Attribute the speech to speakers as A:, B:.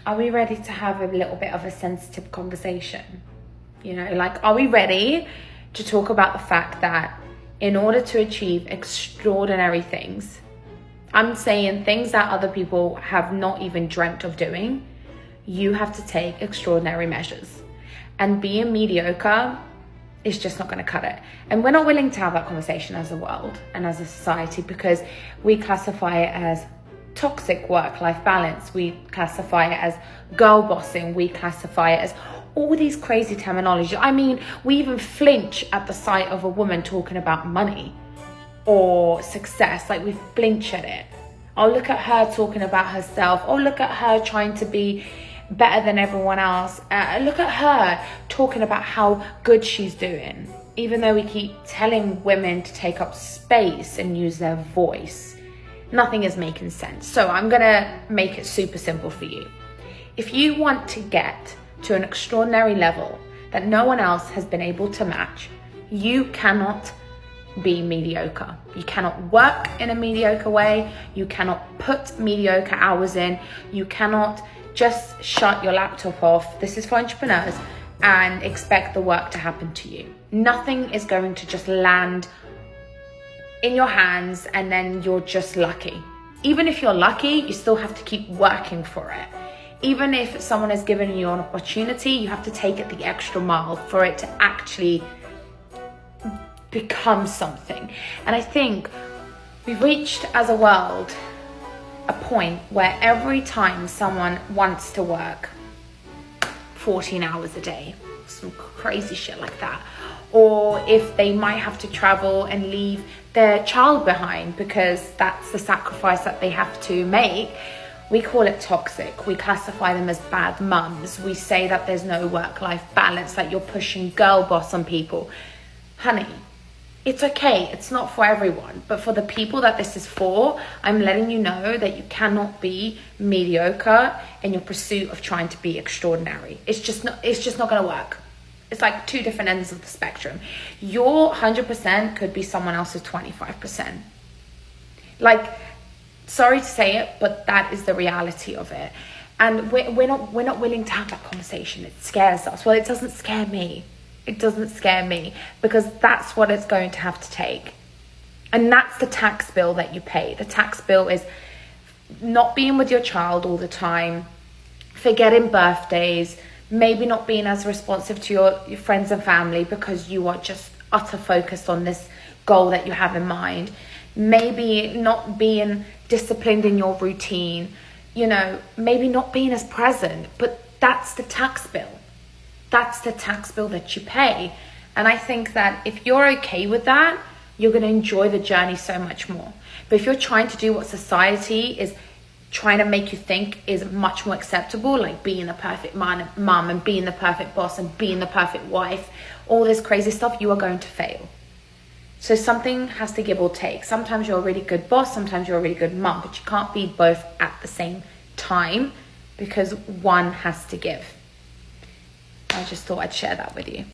A: are we ready to have a little bit of a sensitive conversation? You know, like, are we ready to talk about the fact that in order to achieve extraordinary things, I'm saying things that other people have not even dreamt of doing, you have to take extraordinary measures. And being mediocre is just not going to cut it. And we're not willing to have that conversation as a world and as a society, because we classify it as toxic work-life balance. We classify it as girl bossing. We classify it as all these crazy terminology. I mean, we even flinch at the sight of a woman talking about money or success. Like, we flinch at it. Oh, look at her talking about herself. Oh, look at her trying to be better than everyone else. Look at her talking about how good she's doing, even though we keep telling women to take up space and use their voice. Nothing is making sense. So I'm gonna make it super simple for you. If you want to get to an extraordinary level that no one else has been able to match, you cannot be mediocre. You cannot work in a mediocre way. You cannot put mediocre hours in. You cannot just shut your laptop off. This is for entrepreneurs, and expect the work to happen to you. Nothing is going to just land in your hands and then you're just lucky. Even if you're lucky, you still have to keep working for it. Even if someone has given you an opportunity, you have to take it the extra mile for it to actually become something. And I think we've reached as a world a point where every time someone wants to work 14 hours a day, some crazy shit like that, or if they might have to travel and leave their child behind because that's the sacrifice that they have to make, we call it toxic. We classify them as bad mums. We say that there's no work-life balance, that you're pushing girl boss on people. Honey, it's okay. It's not for everyone. But for the people that this is for, I'm letting you know that you cannot be mediocre in your pursuit of trying to be extraordinary. It's just not going to work. It's like two different ends of the spectrum. Your 100% could be someone else's 25%. Like, sorry to say it, but that is the reality of it. And we're not willing to have that conversation. It scares us. Well, it doesn't scare me. It doesn't scare me, because that's what it's going to have to take. And that's the tax bill that you pay. The tax bill is not being with your child all the time, forgetting birthdays, maybe not being as responsive to your friends and family because you are just utter focused on this goal that you have in mind. Maybe not being disciplined in your routine, you know, maybe not being as present, but that's the tax bill. That's the tax bill that you pay. And I think that if you're okay with that, you're going to enjoy the journey so much more. But if you're trying to do what society is trying to make you think is much more acceptable, like being a perfect mom and being the perfect boss and being the perfect wife, all this crazy stuff, you are going to fail. So something has to give or take. Sometimes you're a really good boss, sometimes you're a really good mom, but you can't be both at the same time, because one has to give. I just thought I'd share that with you.